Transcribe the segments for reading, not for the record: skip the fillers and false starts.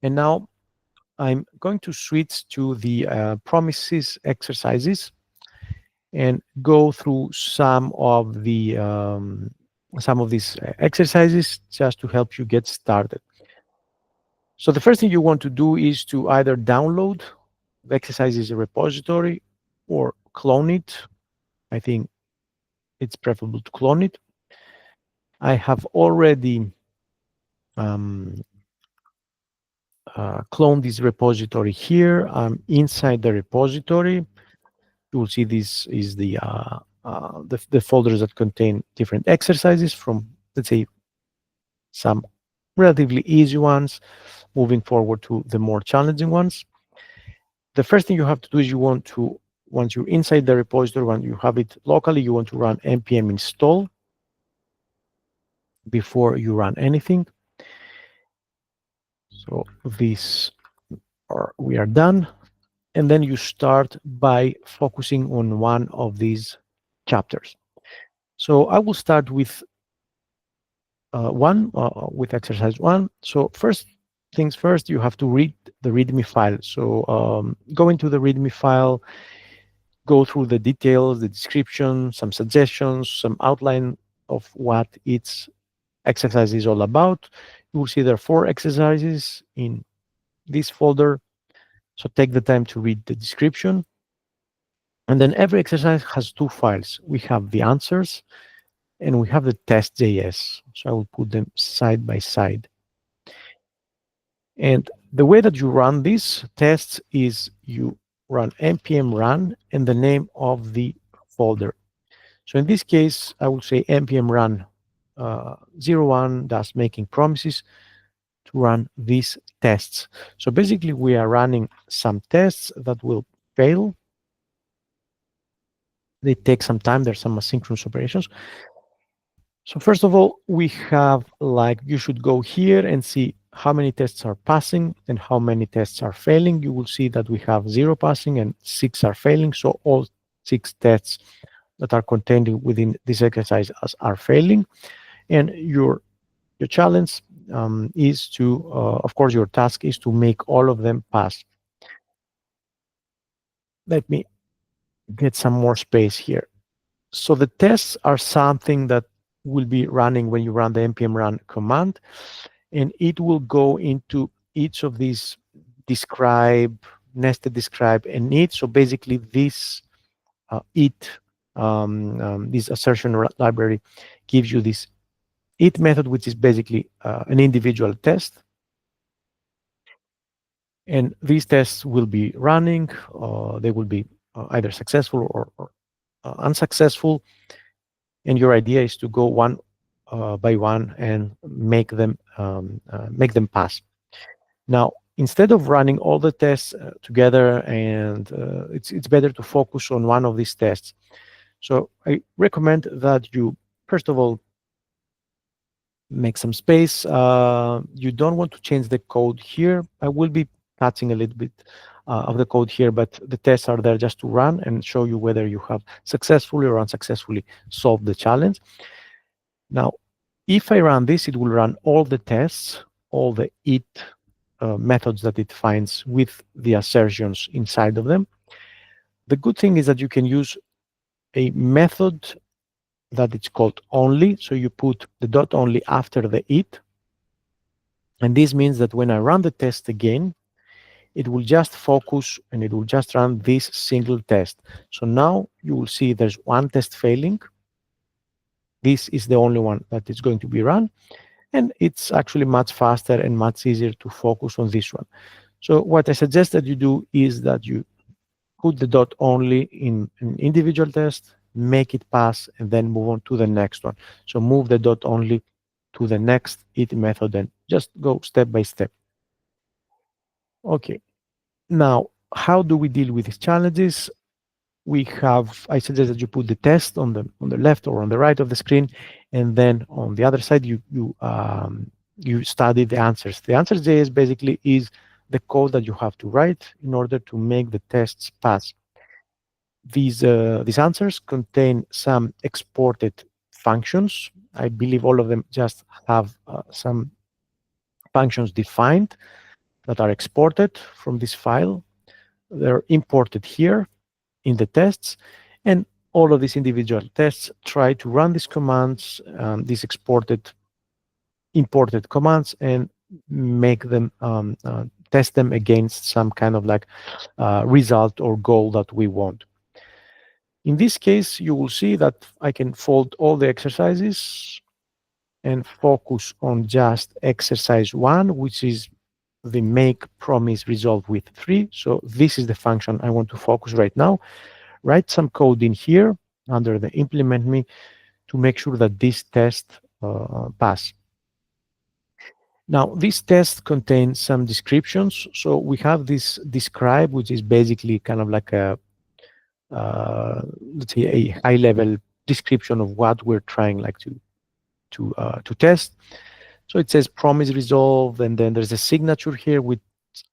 And now I'm going to switch to the promises exercises and go through some of these exercises just to help you get started. So the first thing you want to do is to either download the exercises repository or clone it. I think it's preferable to clone it. I have already um, cloned this repository here. I'm inside the repository. You will see this is the folders that contain different exercises from, let's say, some relatively easy ones, moving forward to the more challenging ones. The first thing you have to do is once you're inside the repository, when you have it locally, you want to run npm install before you run anything. So we are done. And then you start by focusing on one of these chapters. So I will start with with exercise one. So first things first, you have to read the README file. So go into the README file, go through the details, the description, some suggestions, some outline of what each exercise is all about. You will see there are 4 exercises in this folder. So take the time to read the description. And then every exercise has 2 files. We have the answers and we have the test.js. So I will put them side by side. And the way that you run these tests is you run npm run and the name of the folder. So in this case, I will say npm run 01 dash making promises to run these tests. So basically, we are running some tests that will fail. They take some time. There's some asynchronous operations. So first of all, we have you should go here and see how many tests are passing and how many tests are failing. You will see that we have 0 passing and 6 are failing. So all 6 tests that are contained within this exercise are failing. And your challenge is to, of course, your task is to make all of them pass. Let me get some more space here. So the tests are something that will be running when you run the npm run command, and it will go into each of these describe, nested describe, and it. So basically, this this assertion library gives you this it method, which is basically an individual test. And these tests will be running. They will be either successful or unsuccessful. And your idea is to go one by one and make them pass. Now, instead of running all the tests together, and it's better to focus on one of these tests. So I recommend that you, first of all, make some space. You don't want to change the code here. I will be touching a little bit of the code here, but the tests are there just to run and show you whether you have successfully or unsuccessfully solved the challenge. Now, if I run this, it will run all the tests, all the it methods that it finds with the assertions inside of them. The good thing is that you can use a method that it's called only. So you put the dot only after the it. And this means that when I run the test again, it will just focus and it will just run this single test. So now you will see there's one test failing. This is the only one that is going to be run. And it's actually much faster and much easier to focus on this one. So what I suggest that you do is that you put the dot only in an individual test, make it pass, and then move on to the next one. So move the dot only to the next it method and just go step by step. Okay. Now, how do we deal with these challenges? I suggest that you put the test on the left or on the right of the screen, and then on the other side you study the answers. The answers.js basically is the code that you have to write in order to make the tests pass. These answers contain some exported functions. I believe all of them just have some functions defined. that are exported from this file. They're imported here in the tests, and all of these individual tests try to run these commands, these imported commands, and make them test them against some kind of like result or goal that we want. In this case, you will see that I can fold all the exercises and focus on just exercise one, which is the make promise resolve with 3. So this is the function I want to focus right now. Write some code in here under the implement me to make sure that this test pass. Now, this test contains some descriptions. So we have this describe, which is basically kind of like a, let's say, a high-level description of what we're trying like to test. So it says promise resolve, and then there's a signature here, which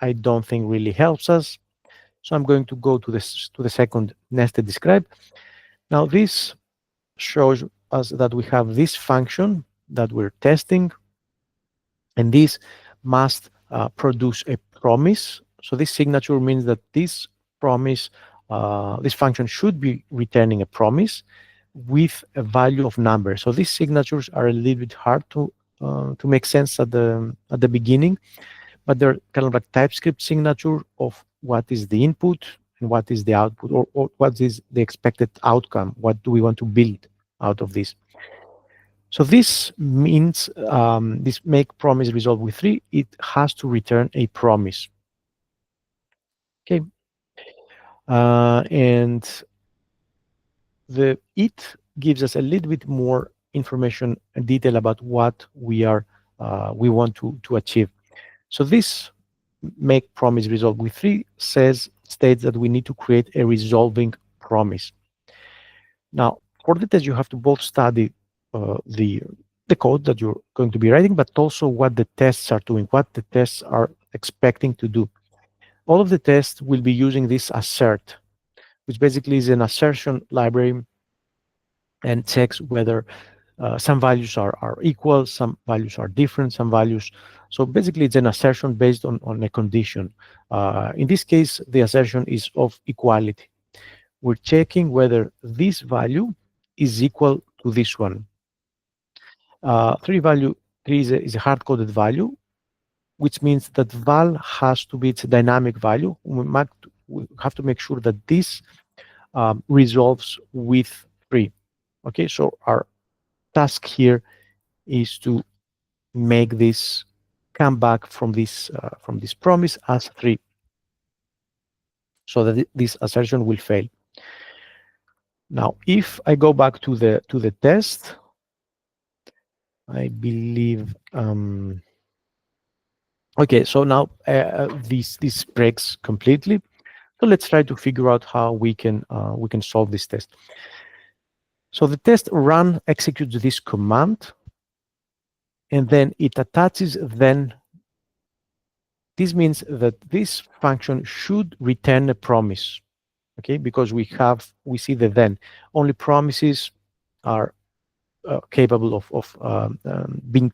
I don't think really helps us. So I'm going to go to the second nested describe. Now this shows us that we have this function that we're testing, and this must produce a promise. So this signature means that this promise, this function should be returning a promise with a value of number. So these signatures are a little bit hard to make sense at the beginning, but they're kind of like TypeScript signature of what is the input and what is the output, or what is the expected outcome. What do we want to build out of this? So this means this make promise resolve with 3, it has to return a promise. Okay. And it gives us a little bit more information and detail about what we want to achieve. So this make promise resolve with 3 states that we need to create a resolving promise. Now, for the test, you have to both study the code that you're going to be writing, but also what the tests are doing, what the tests are expecting to do. All of the tests will be using this assert, which basically is an assertion library and checks whether some values are equal, some values are different, some values. So basically, it's an assertion based on a condition. In this case, the assertion is of equality. We're checking whether this value is equal to this one. 3 is a hard-coded value, which means that val has to be its dynamic value. We have to make sure that this resolves with 3. Okay, so our task here is to make this come back from this promise as 3, so that this assertion will fail. Now, if I go back to the test, I believe. Okay, so now this breaks completely. So let's try to figure out how we can solve this test. So the test run executes this command, and then it attaches then. This means that this function should return a promise, okay? Because we see the then. Only promises are capable of being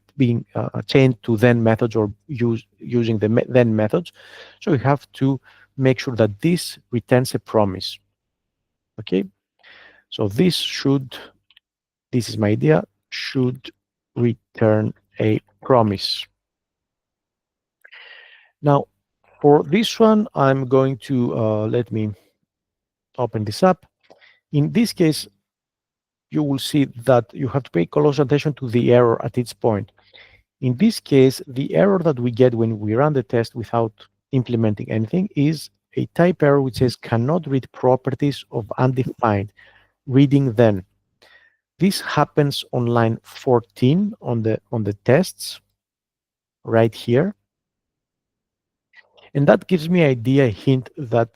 changed to then methods or using the then methods. So we have to make sure that this returns a promise. Okay, so this is my idea, should return a promise. Now, for this one, I'm going to let me open this up. In this case, you will see that you have to pay close attention to the error at each point. In this case, the error that we get when we run the test without implementing anything is a type error which says cannot read properties of undefined, reading then. This happens on line 14 on the tests right here. And that gives me a hint that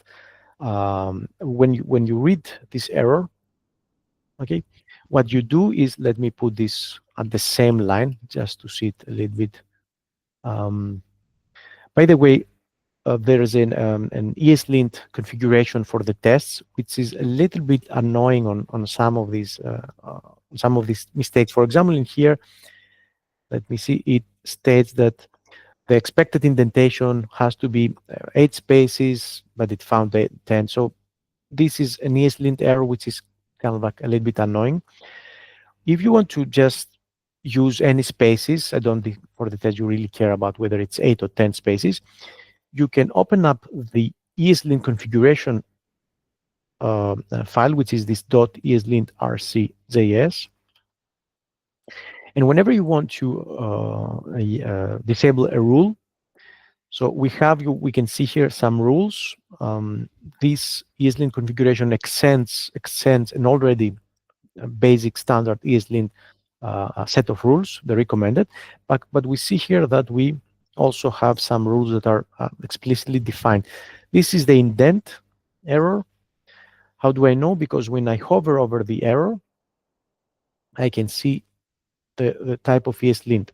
when you read this error, okay, what you do is, let me put this at the same line just to see it a little bit. By the way, there is an ESLint configuration for the tests, which is a little bit annoying on some of these mistakes. For example, in here, let me see, it states that The expected indentation has to be 8 spaces, but it found 10. So this is an ESLint error, which is kind of like a little bit annoying. If you want to just use any spaces, I don't think for the test you really care about whether it's 8 or 10 spaces, you can open up the ESLint configuration file, which is this .eslintrc.js. And whenever you want to disable a rule, so we can see here some rules. This ESLint configuration extends an already basic standard ESLint set of rules, the recommended, but we see here that we also have some rules that are explicitly defined. This is the indent error. How do I know? Because when I hover over the error, I can see the type of ESLint.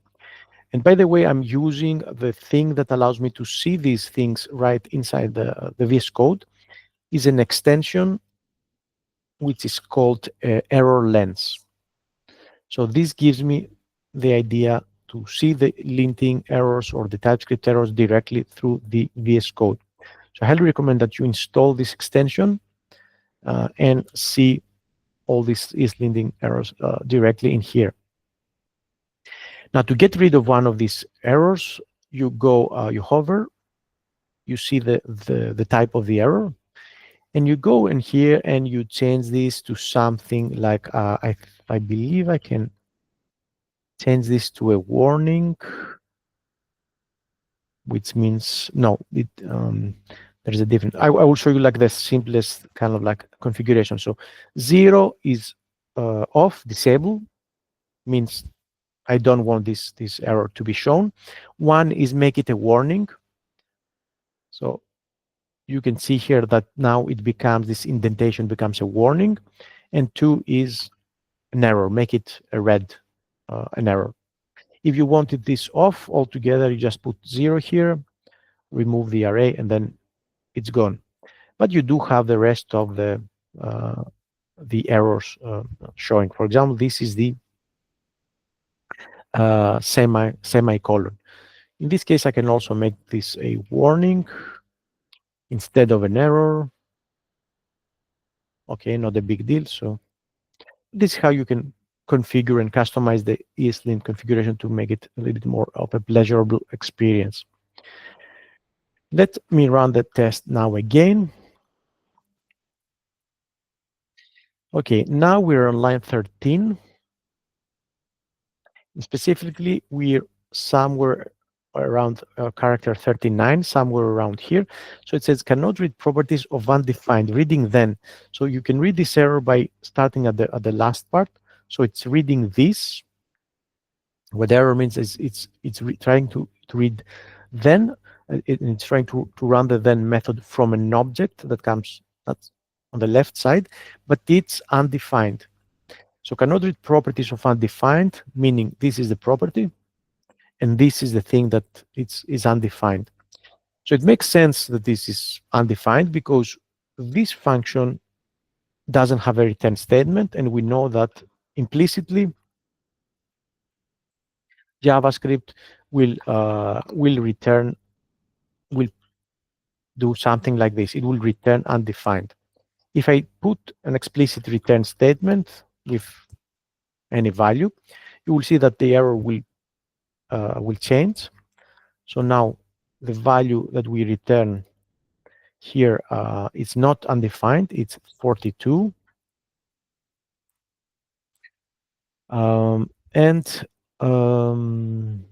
And by the way, I'm using the thing that allows me to see these things right inside the VS Code is an extension which is called error lens. So this gives me the idea to see the linting errors or the TypeScript errors directly through the VS Code. So I highly recommend that you install this extension and see all these ESLinting errors directly in here. Now, to get rid of one of these errors, you go, you hover, you see the type of the error, and you go in here and you change this to something like, I believe I can change this to a warning, which means, no, there's a different, I will show you like the simplest kind of like configuration. So 0 is off, disable, means I don't want this error to be shown. 1 is make it a warning. So you can see here that now it becomes, this indentation becomes a warning. And 2 is an error, make it a red, an error. If you wanted this off altogether, you just put 0 here, remove the array, and then it's gone. But you do have the rest of the errors showing. For example, this is the semicolon. In this case, I can also make this a warning instead of an error. Okay, not a big deal. So this is how you can configure and customize the ESLint configuration to make it a little bit more of a pleasurable experience. Let me run the test now again. Okay, now we're on line 13. Specifically, we're somewhere around character 39, somewhere around here. So it says cannot read properties of undefined, reading then. So you can read this error by starting at the last part. So it's reading this. What error means is it's trying to read then. It's trying to run the then method from an object that comes that's on the left side, but it's undefined. So cannot read properties of undefined, meaning this is the property, and this is the thing that is undefined. So it makes sense that this is undefined because this function doesn't have a return statement, and we know that implicitly JavaScript will do something like this. It will return undefined. If I put an explicit return statement with any value, you will see that the error will change. So now the value that we return here is not undefined, it's 42.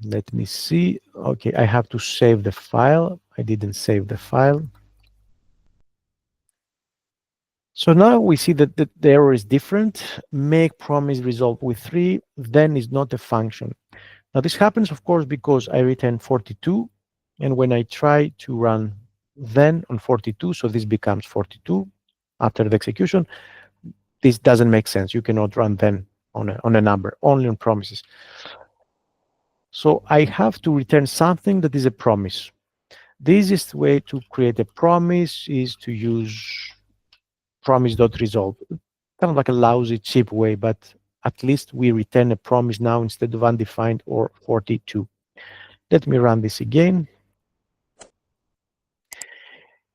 Let me see. Okay, I have to save the file. I didn't save the file. So now we see that the error is different. Make promise resolve with 3, then is not a function. Now this happens, of course, because I return 42. And when I try to run then on 42, so this becomes 42 after the execution, this doesn't make sense. You cannot run then on a number, only on promises. So I have to return something that is a promise. The easiest way to create a promise is to use promise.resolve. Kind of like a lousy, cheap way, but at least we return a promise now instead of undefined or 42. Let me run this again.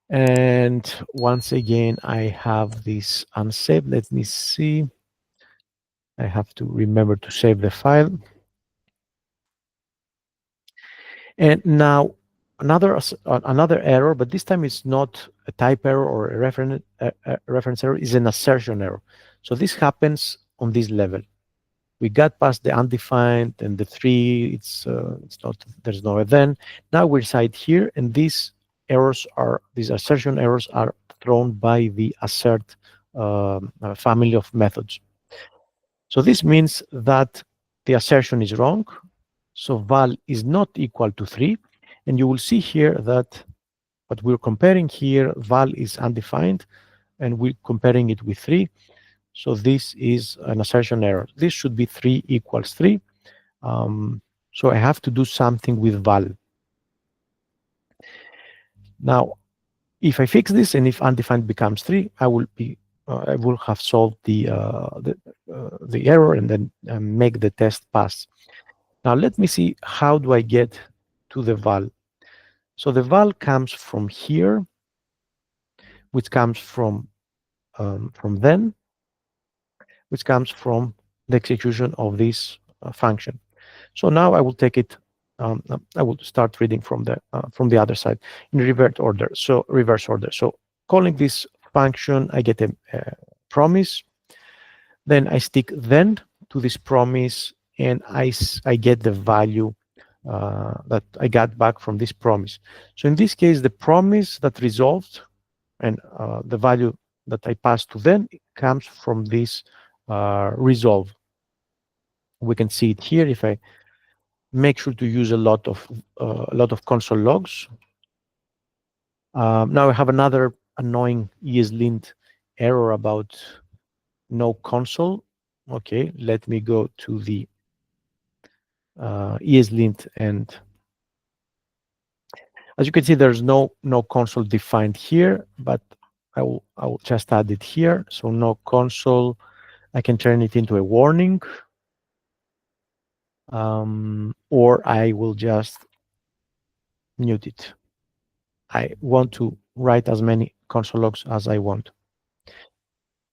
And once again, I have this unsaved. Let me see. I have to remember to save the file. And now another error, but this time it's not a type error or a reference error, is an assertion error. So this happens on this level. We got past the undefined and the 3. It's not, there's no then. Now we're inside here, and these assertion errors are thrown by the assert family of methods. So this means that the assertion is wrong. So val is not equal to 3. And you will see here that what we're comparing here, val is undefined, and we're comparing it with 3. So this is an assertion error. This should be 3 equals 3. So I have to do something with val. Now, if I fix this and if undefined becomes 3, I will have solved the error and then make the test pass. Now let me see, how do I get to the val? So the val comes from here, which comes from then, which comes from the execution of this function. So now I will take it. I will start reading from the other side in reverse order. So calling this function, I get a promise. Then I stick then to this promise, and I get the value that I got back from this promise. So in this case, the promise that resolved and the value that I passed to then comes from this resolve. We can see it here. If I make sure to use a lot of console logs. Now I have another annoying ESLint error about no console. Okay, let me go to the ESLint, and as you can see, there's no console defined here, but I will just add it here. So no console, I can turn it into a warning, or I will just mute it. I want to write as many console logs as I want.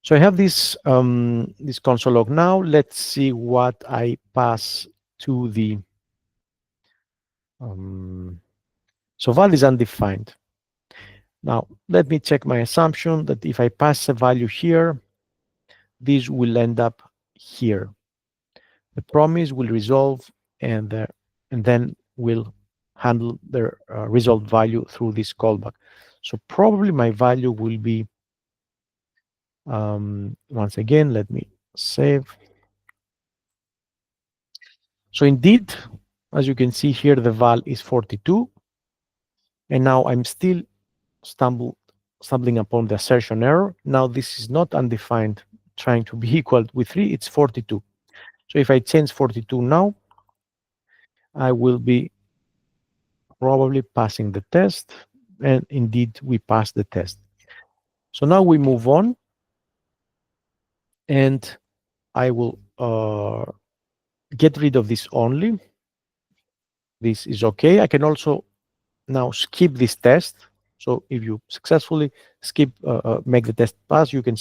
So I have this this console log now. Let's see what I pass to the so val is undefined. Now let me check my assumption that if I pass a value here, this will end up here. The promise will resolve, and then will handle the resolved value through this callback. So probably my value will be, once again, let me save. So indeed, as you can see here, the val is 42. And now I'm still stumbling upon the assertion error. Now this is not undefined trying to be equal with 3, it's 42. So if I change 42 now, I will be probably passing the test, and indeed we passed the test. So now we move on, and I will get rid of this only. This is okay. I can also now skip this test. So if you successfully make the test pass, you can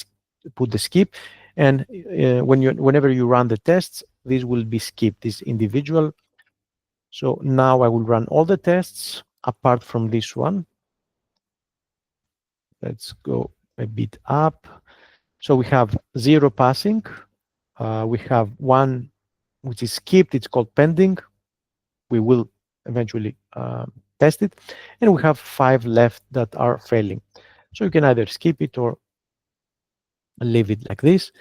put the skip, and whenever you run the tests, this will be skipped, this individual. So now I will run all the tests apart from this one. Let's go a bit up. So we have 0 passing. We have 1 which is skipped. It's called pending. We will eventually test it. And we have 5 left that are failing. So you can either skip it or leave it like this.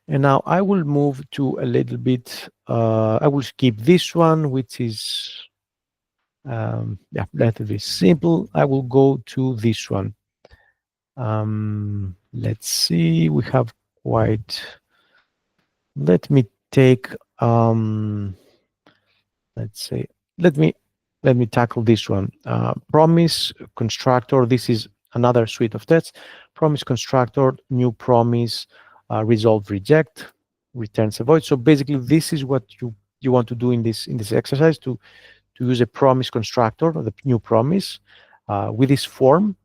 And now I will move to a little bit, I will skip this one, which is relatively simple. I will go to this one. Let's see, we have quite, let me take, let's say, let me tackle this one. Promise constructor, this is another suite of tests. Promise constructor, new promise, resolve reject, returns a void. So basically this is what you want to do in this exercise, to to use a promise constructor, the new promise, with this form,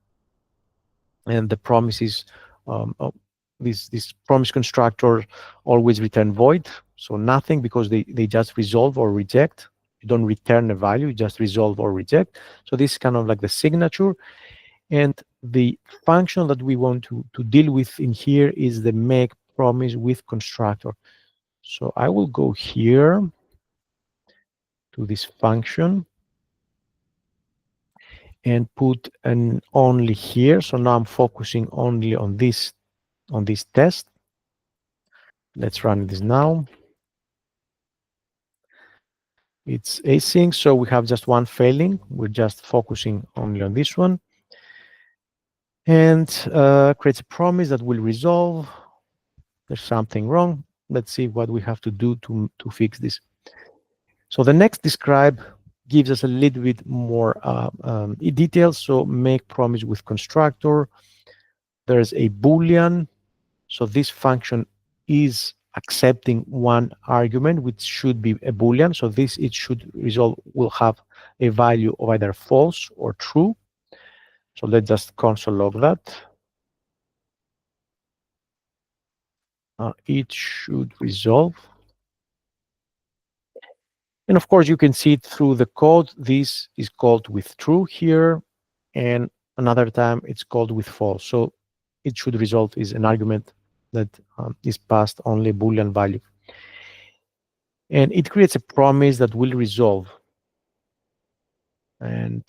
and the promise is this promise constructor always return void, so nothing, because they just resolve or reject. You don't return a value, you just resolve or reject. So this is kind of like the signature. And the function that we want to deal with in here is the make promise with constructor. So I will go here to this function and put an only here. So now I'm focusing only on this test. Let's run this now. It's async, so we have just one failing. We're just focusing only on this one. And creates a promise that will resolve. There's something wrong. Let's see what we have to do to fix this. So the next describe gives us a little bit more details. So make promise with constructor. There's a Boolean. So this function is accepting one argument, which should be a Boolean. So this, it should resolve, will have a value of either false or true. So let's just console log that. It should resolve. And of course, you can see it through the code. This is called with true here, and another time it's called with false. So it should resolve is an argument that is passed only a Boolean value. And it creates a promise that will resolve. And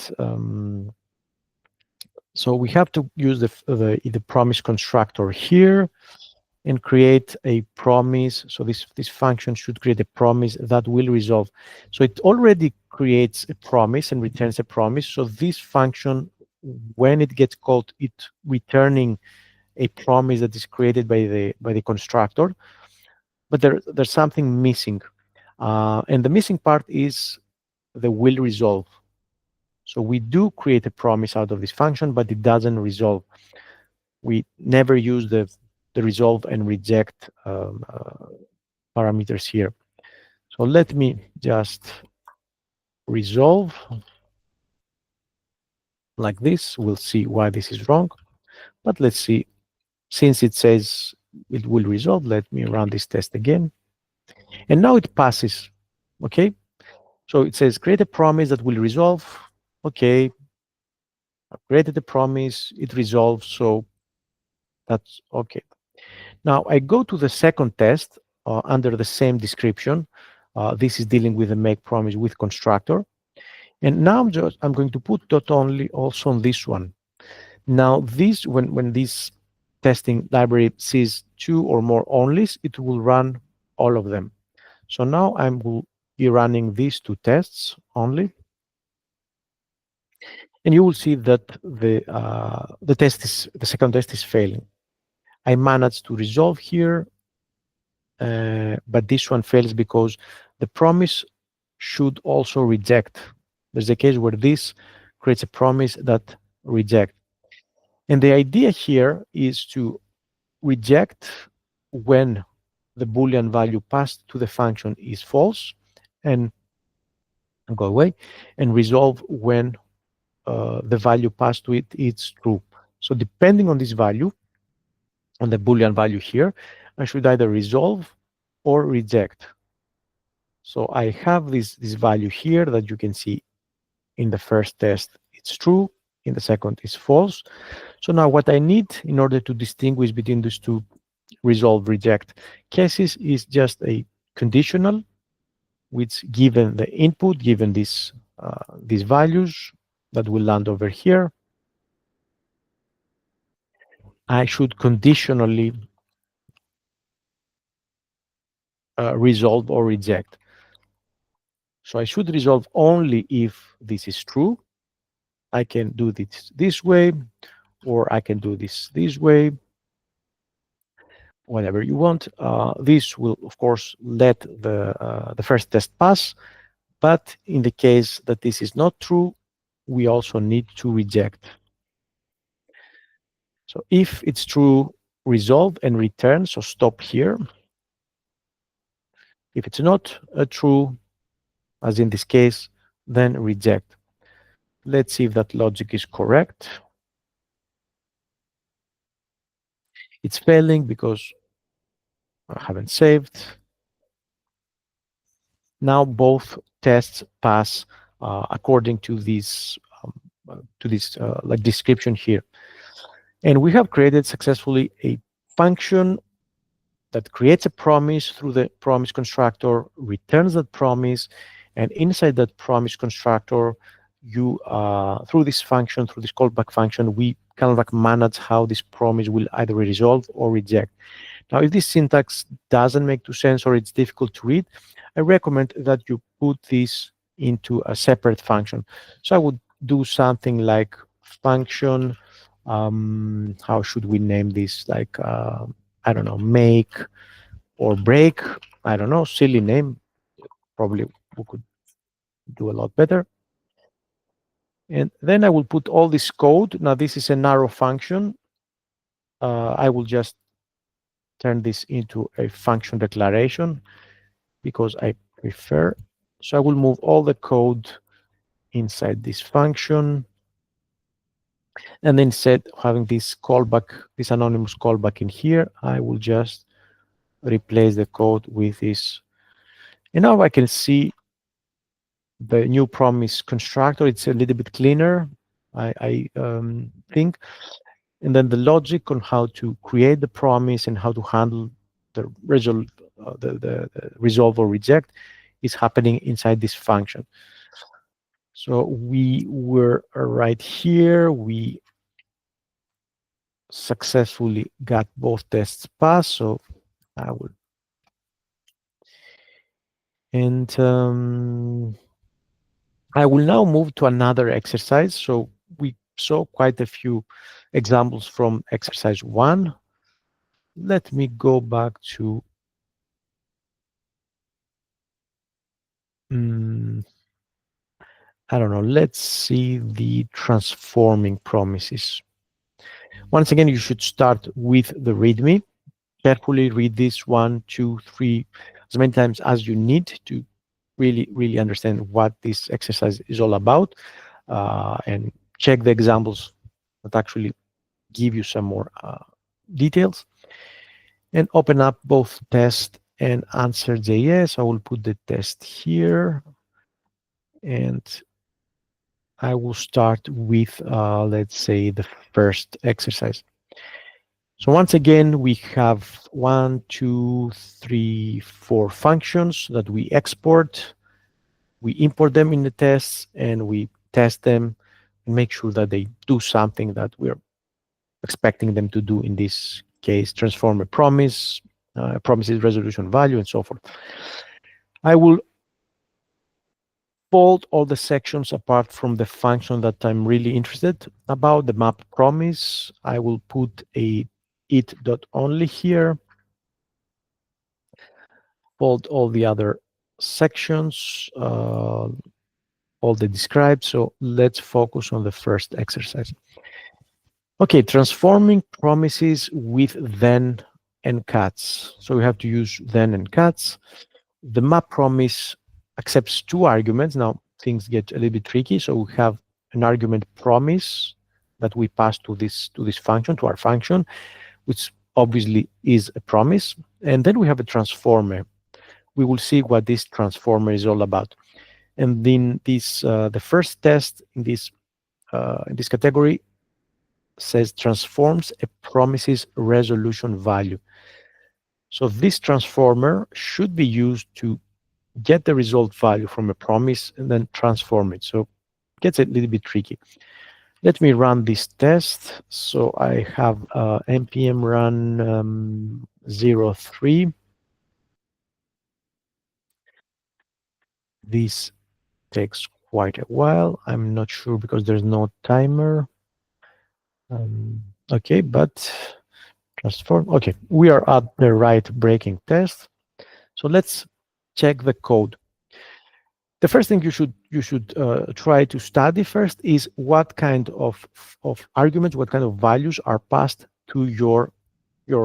so we have to use the promise constructor here and create a promise. So this function should create a promise that will resolve. So it already creates a promise and returns a promise. So this function, when it gets called, it returning a promise that is created by the constructor. But there's something missing. And the missing part is the will resolve. So we do create a promise out of this function, but it doesn't resolve. We never use the resolve and reject parameters here. So let me just resolve like this. We'll see why this is wrong. But let's see. Since it says it will resolve, let me run this test again. And now it passes. Okay. So it says create a promise that will resolve. Okay. I've created a promise. It resolves. So that's okay. Now I go to the second test under the same description. This is dealing with the make promise with constructor. And now I'm going to put dot only also on this one. Now this, when this testing library sees two or more onlys, it will run all of them. So now I will be running these two tests only. And you will see that the second test is failing. I managed to resolve here, but this one fails because the promise should also reject. There's a case where this creates a promise that reject. And the idea here is to reject when the Boolean value passed to the function is false and go away, and resolve when the value passed to it is true. So depending on this value, on the Boolean value here, I should either resolve or reject. So I have this value here that you can see in the first test, it's true. In the second, it's false. So now what I need in order to distinguish between these two resolve, reject cases is just a conditional, which given the input, given these values that will land over here, I should conditionally resolve or reject. So I should resolve only if this is true. I can do this way, or I can do this way, whatever you want. This will, of course, let the first test pass. But in the case that this is not true, we also need to reject. So if it's true, resolve and return. So stop here. If it's not true, as in this case, then reject. Let's see if that logic is correct. It's failing because I haven't saved. Now both tests pass according to this like description here. And we have created successfully a function that creates a promise through the promise constructor, returns that promise, and inside that promise constructor, you through this function, through this callback function, we kind of like manage how this promise will either resolve or reject. Now, if this syntax doesn't make too sense or it's difficult to read, I recommend that you put this into a separate function. So I would do something like function. How should we name this? Like, I don't know, make or break. I don't know, silly name. Probably we could do a lot better. And then I will put all this code. Now, this is a narrow function. I will just turn this into a function declaration because I prefer. So I will move all the code inside this function. And then instead of having this callback, this anonymous callback in here, I will just replace the code with this. And now I can see the new promise constructor. It's a little bit cleaner, I think. And then the logic on how to create the promise and how to handle the the resolve or reject is happening inside this function. So we were right here. We successfully got both tests passed. So I would, and I will now move to another exercise. So we saw quite a few examples from exercise 1. Let me go back to I don't know, let's see the transforming promises. Once again, you should start with the README. Carefully read this 1, 2, 3, as many times as you need to really understand what this exercise is all about, and check the examples that actually give you some more details. And open up both test and answer.js. I will put the test here. And I will start with, let's say, the first exercise. So once again, we have 1, 2, 3, 4 functions that we export. We import them in the tests, and we test them and make sure that they do something that we're expecting them to do. In this case, transform a promise, promises resolution value, and so forth. I will fold all the sections apart from the function that I'm really interested about, the map promise. I will put a it.only here, fold all the other sections, all the described. So let's focus on the first exercise. Okay, transforming promises with then and cuts. So we have to use then and cuts. The map promise accepts 2 arguments. Now things get a little bit tricky. So we have an argument promise that we pass to this function, to our function, which obviously is a promise. And then we have a transformer. We will see what this transformer is all about. And then this the first test in this category says transforms a promise's resolution value. So this transformer should be used to get the result value from a promise and then transform it. So it gets a little bit tricky. Let me run this test. So I have npm run 03. This takes quite a while. I'm not sure because there's no timer. Okay, but transform. Okay, we are at the right breaking test. So let's check the code. The first thing you should try to study first is what kind of arguments, what kind of values are passed to your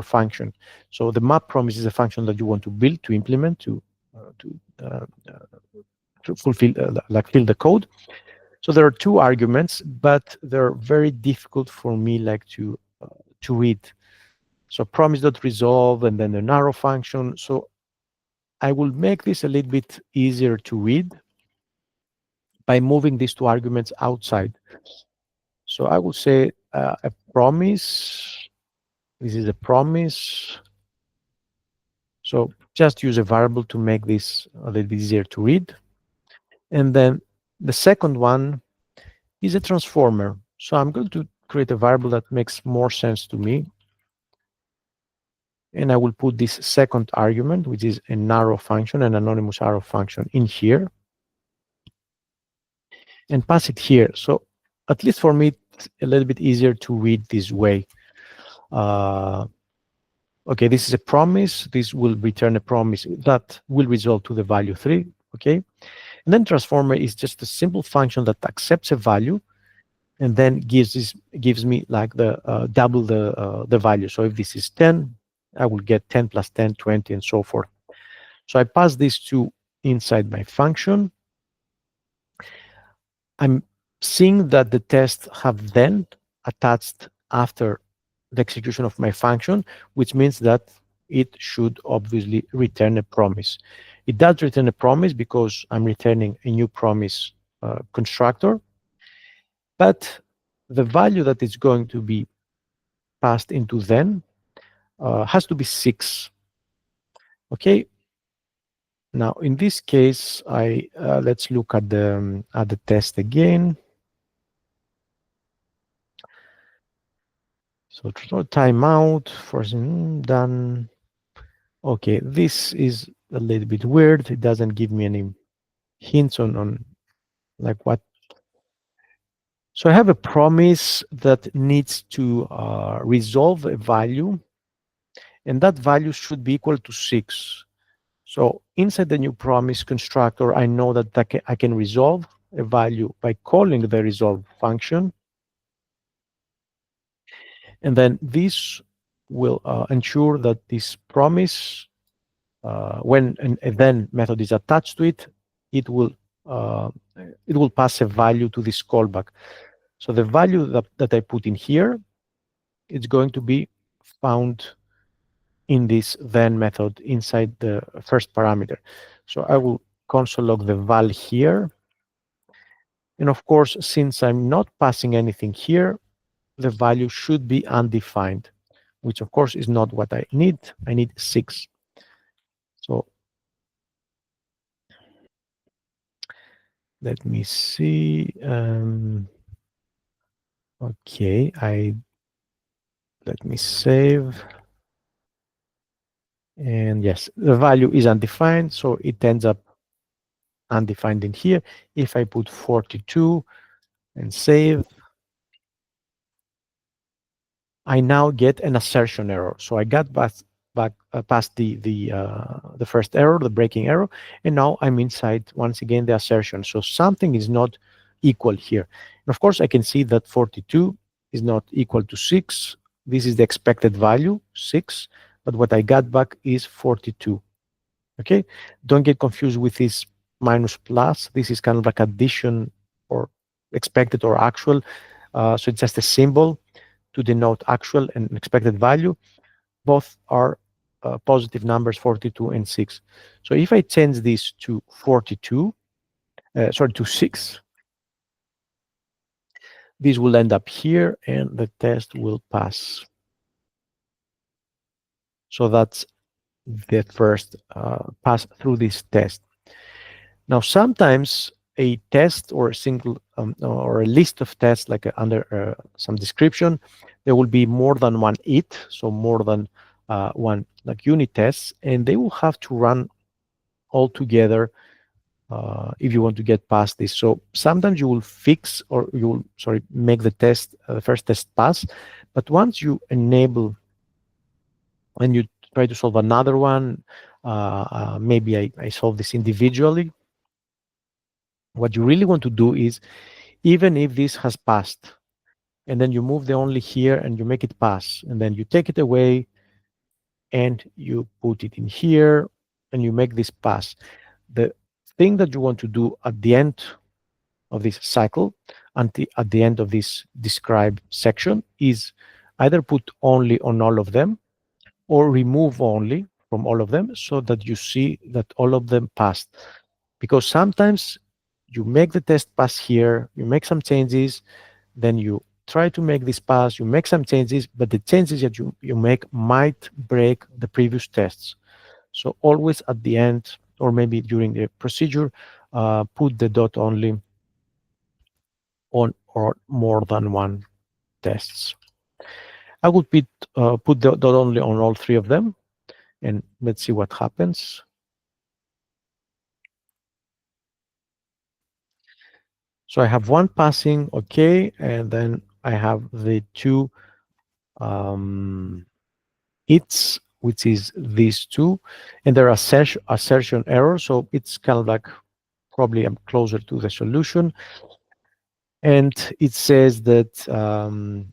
function. So the map promise is a function that you want to build, to implement, to to fulfill, like fill the code. So there are two arguments, but they're very difficult for me like to read. So promise.resolve and then the narrow function. So I will make this a little bit easier to read by moving these two arguments outside. So I will say a promise. This is a promise. So just use a variable to make this a little bit easier to read. And then the second one is a transformer. So I'm going to create a variable that makes more sense to me. And I will put this second argument, which is an arrow function, an anonymous arrow function in here, and pass it here. So at least for me, it's a little bit easier to read this way. Okay, this is a promise. This will return a promise that will result to the value 3. Okay, and then transformer is just a simple function that accepts a value and then gives me like the double the value. So if this is 10, I will get 10 plus 10, 20, and so forth. So I pass these two inside my function. I'm seeing that the tests have then attached after the execution of my function, which means that it should obviously return a promise. It does return a promise because I'm returning a new promise constructor, but the value that is going to be passed into then has to be 6. Okay. Now in this case, let's look at the test again. So throw timeout for done. Okay, this is a little bit weird. It doesn't give me any hints on like what. So I have a promise that needs to resolve a value, and that value should be equal to 6. So inside the new promise constructor, I know that I can resolve a value by calling the resolve function. And then this will ensure that this promise, when a then method is attached to it, it will pass a value to this callback. So the value that I put in here, it's going to be found in this then method inside the first parameter. So I will console log the val here. And of course, since I'm not passing anything here, the value should be undefined, which of course is not what I need. I need 6. So let me see. Okay, let me save. And yes, the value is undefined, so it ends up undefined in here. If I put 42 and save, I now get an assertion error. So I got past the first error, the breaking error, and now I'm inside once again the assertion. So something is not equal here. And of course, I can see that 42 is not equal to 6. This is the expected value, 6, but what I got back is 42. Okay, don't get confused with this minus plus. This is kind of like addition or expected or actual. So it's just a symbol to denote actual and expected value. Both are positive numbers, 42 and 6. So if I change this to 42, to 6, this will end up here and the test will pass. So that's the first pass through this test. Now, sometimes a test or a single or a list of tests, like under some description, there will be more than one it, so more than one like unit tests, and they will have to run all together if you want to get past this. So sometimes you will fix or you will, make the test, the first test pass, but once you enable and you try to solve another one, maybe I solve this individually. What you really want to do is, even if this has passed, and then you move the only here and you make it pass, and then you take it away and you put it in here and you make this pass. The thing that you want to do at the end of this cycle, at the end of this describe section, is either put only on all of them or remove only from all of them so that you see that all of them passed. Because sometimes you make the test pass here, you make some changes, then you try to make this pass, you make some changes, but the changes that you make might break the previous tests. So always at the end, or maybe during the procedure, put the dot only on or more than one tests. I would put the dot only on all three of them, and let's see what happens. So I have one passing, okay, and then I have the two hits, which is these two, and there are assertion errors, so it's kind of like probably I'm closer to the solution. And it says that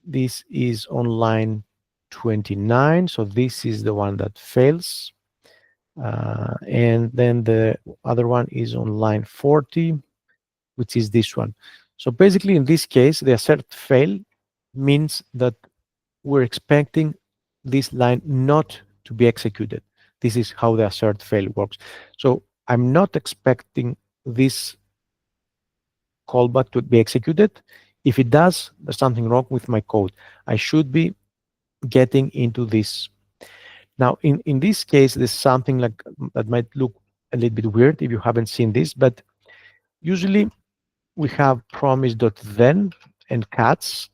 this is on line 29, so this is the one that fails. And then the other one is on line 40, which is this one. So basically, in this case, the assert fail means that we're expecting this line not to be executed. This is how the assert fail works. So I'm not expecting this callback to be executed. If it does, there's something wrong with my code. I should be getting into this. Now, in this case, there's something like that might look a little bit weird if you haven't seen this, but usually we have promise.then and cats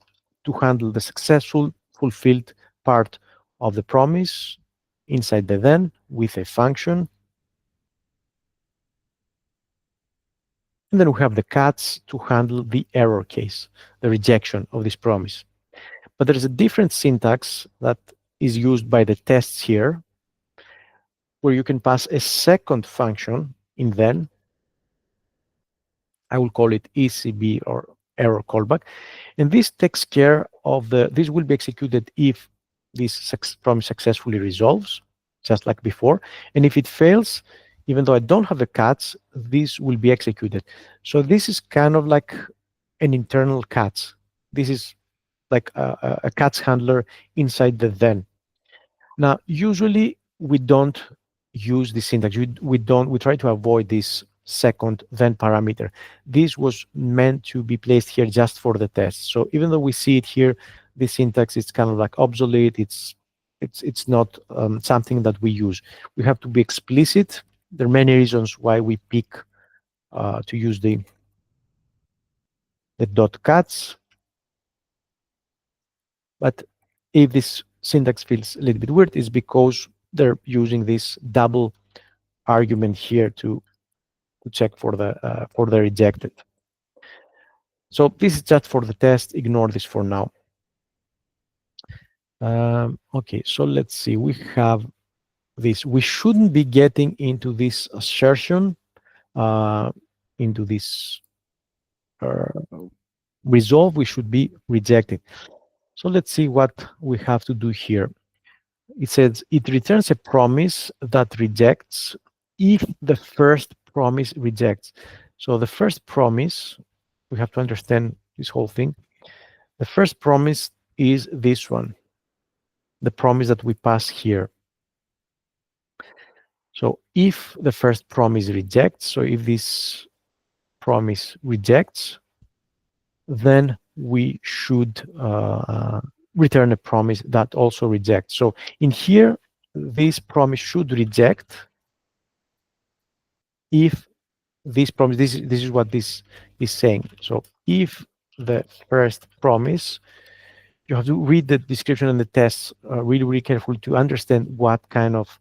to handle the successful fulfilled part of the promise inside the then with a function. And then we have the cats to handle the error case, the rejection of this promise. But there's a different syntax that is used by the tests here, where you can pass a second function in then. I will call it ECB or error callback. And this takes care of this will be executed if this promise successfully resolves, just like before. And if it fails, even though I don't have the cats, this will be executed. So this is kind of like an internal cats. This is like a cats handler inside the then. Now, usually we don't use the syntax. We try to avoid this second then parameter. This was meant to be placed here just for the test. So even though we see it here, the syntax is kind of like obsolete. It's not something that we use. We have to be explicit. There are many reasons why we pick to use the dot cats. But if this syntax feels a little bit weird, it's because they're using this double argument here to check for the rejected. So this is just for the test. Ignore this for now. Okay, so let's see. We have this. We shouldn't be getting into this assertion, into this resolve. We should be rejected. So let's see what we have to do here. It says it returns a promise that rejects if the first promise rejects. So the first promise, we have to understand this whole thing. The first promise is this one, the promise that we pass here. So if the first promise rejects, so if this promise rejects, then we should return a promise that also rejects. So in here, this promise should reject if this promise, this is what this is saying. So if the first promise, you have to read the description and the tests really, really carefully to understand what kind of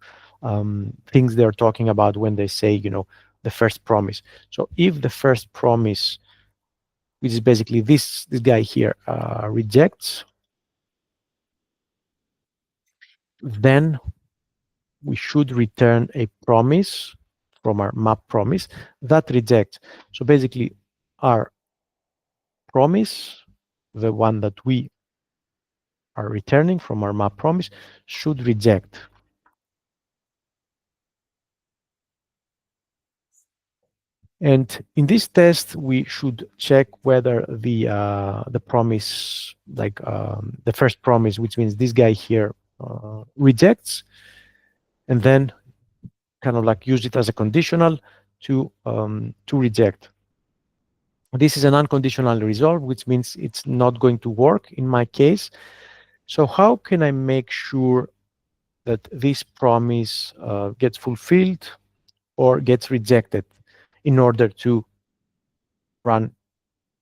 things they're talking about when they say, the first promise. So if the first promise, which is basically this guy here, rejects, then we should return a promise from our map promise that rejects. So basically, our promise, the one that we are returning from our map promise, should reject. And in this test, we should check whether the promise, like the first promise, which means this guy here rejects, and then kind of like use it as a conditional to reject. This is an unconditional resolve, which means it's not going to work in my case. So how can I make sure that this promise gets fulfilled or gets rejected in order to run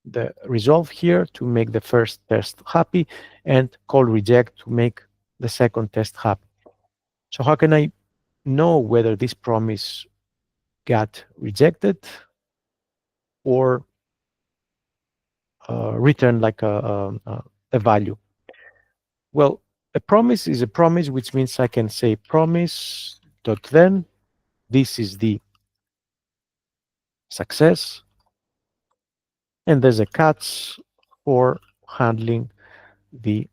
the resolve here to make the first test happy and call reject to make the second test happy? So how can I know whether this promise got rejected or return like a value? Well, a promise is a promise, which means I can say promise dot then this is the success, and there's a catch for handling the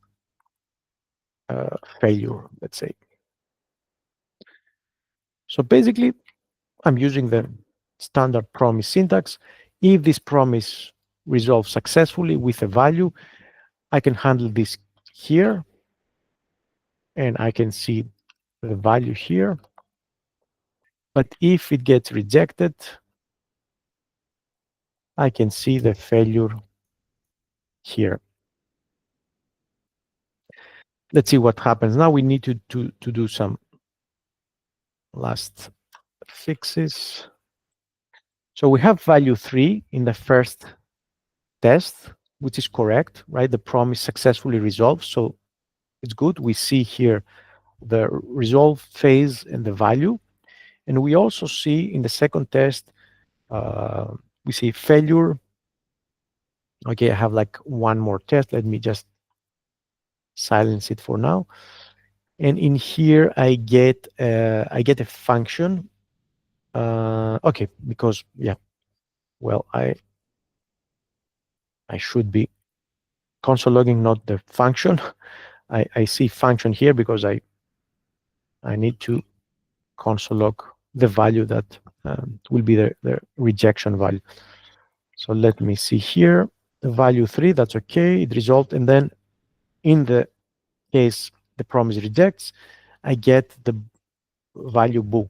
failure, let's say. So basically, I'm using the standard promise syntax. If this promise resolves successfully with a value, I can handle this here, and I can see the value here. But if it gets rejected, I can see the failure here. Let's see what happens. Now we need to do some last fixes. So we have value 3 in the first test, which is correct, right? The promise successfully resolved. So it's good. We see here the resolve phase and the value. And we also see in the second test, we see failure. Okay, I have like one more test. Let me just silence it for now. And in here, I get a function. Okay, because yeah, well, I should be console logging, not the function. I see function here because I need to console log the value that will be the rejection value. So let me see here, the value 3, that's okay, it resolved. And then in the case the promise rejects, I get the value boo.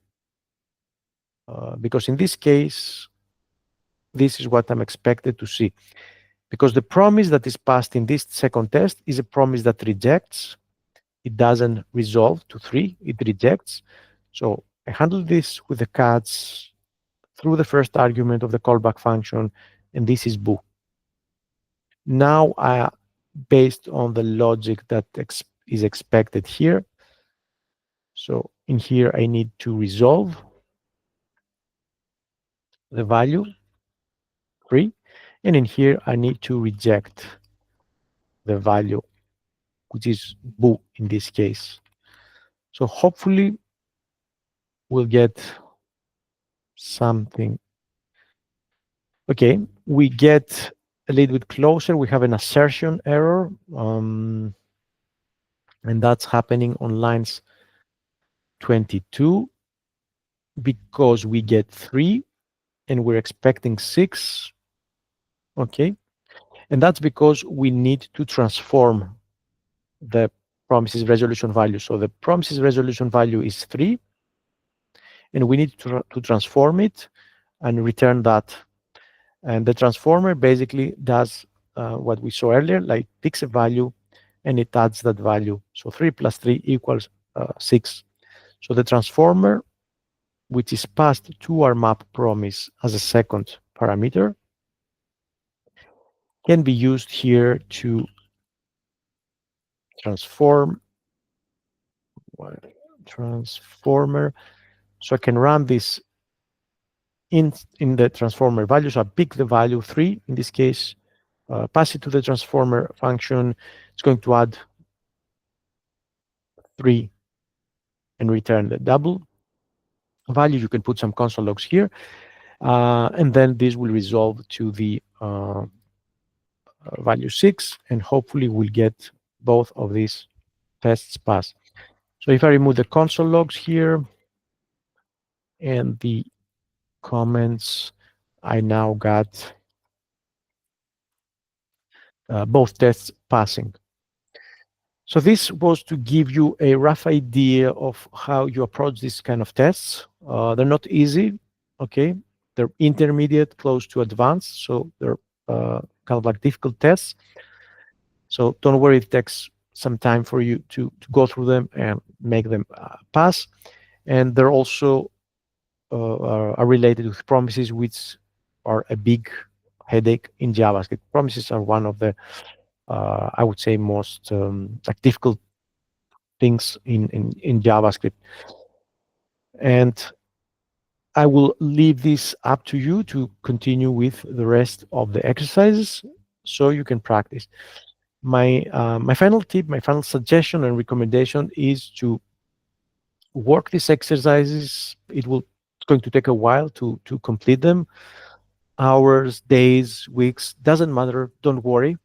Because in this case, this is what I'm expected to see. Because the promise that is passed in this second test is a promise that rejects. It doesn't resolve to 3, it rejects. So I handle this with the cats through the first argument of the callback function, and this is boo. Now, based on the logic that is expected here, so in here I need to resolve the value 3, and in here I need to reject the value, which is boo in this case. So hopefully we'll get something. Okay, we get a little bit closer. We have an assertion error, and that's happening on lines 22 because we get 3 and we're expecting 6. Okay, and that's because we need to transform the promises resolution value. So the promises resolution value is 3, and we need to transform it and return that. And the transformer basically does what we saw earlier, like picks a value and it adds that value. So 3 plus 3 equals 6. So the transformer, which is passed to our map promise as a second parameter, can be used here to transform transformer. So I can run this in the transformer value. So I pick the value 3 in this case, pass it to the transformer function. It's going to add 3 and return the double value. You can put some console logs here. And then this will resolve to the value 6, and hopefully we'll get both of these tests passed. So if I remove the console logs here and the comments, I now got both tests passing. So this was to give you a rough idea of how you approach this kind of tests. They're not easy, okay? They're intermediate, close to advanced, so they're kind of like difficult tests. So don't worry, it takes some time for you to go through them and make them pass. And they're also are related with promises, which are a big headache in JavaScript. Promises are one of the, I would say, most like difficult things in JavaScript. And I will leave this up to you to continue with the rest of the exercises so you can practice. My final tip, my final suggestion and recommendation is to work these exercises. It's going to take a while to complete them. Hours, days, weeks, doesn't matter. Don't worry.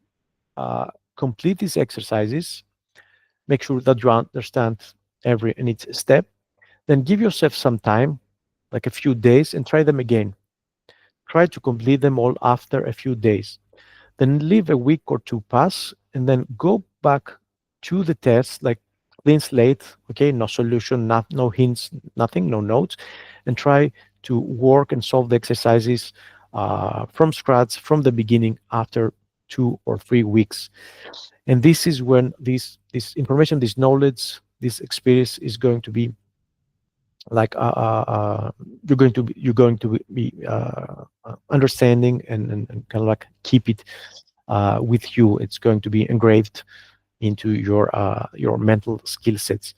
Uh, Complete these exercises. Make sure that you understand every and each step. Then give yourself some time, like a few days, and try them again. Try to complete them all after a few days. Then leave a week or two pass, and then go back to the test, like clean slate, okay, no solution, no hints, nothing, no notes, and try to work and solve the exercises from scratch, from the beginning, after 2 or 3 weeks. And this is when this information, this knowledge, this experience is going to be like you're going to be understanding and kind of like keep it with you. It's going to be engraved into your mental skill sets.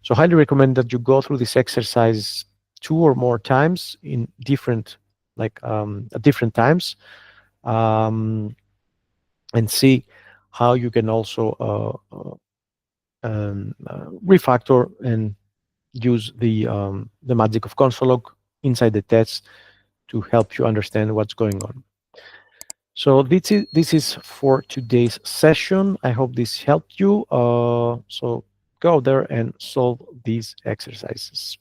So highly recommend that you go through this exercise 2 or more times in different at different times, um, and see how you can also refactor and use the magic of console inside the test to help you understand what's going on. So this is for today's session. I hope this helped you. So go there and solve these exercises.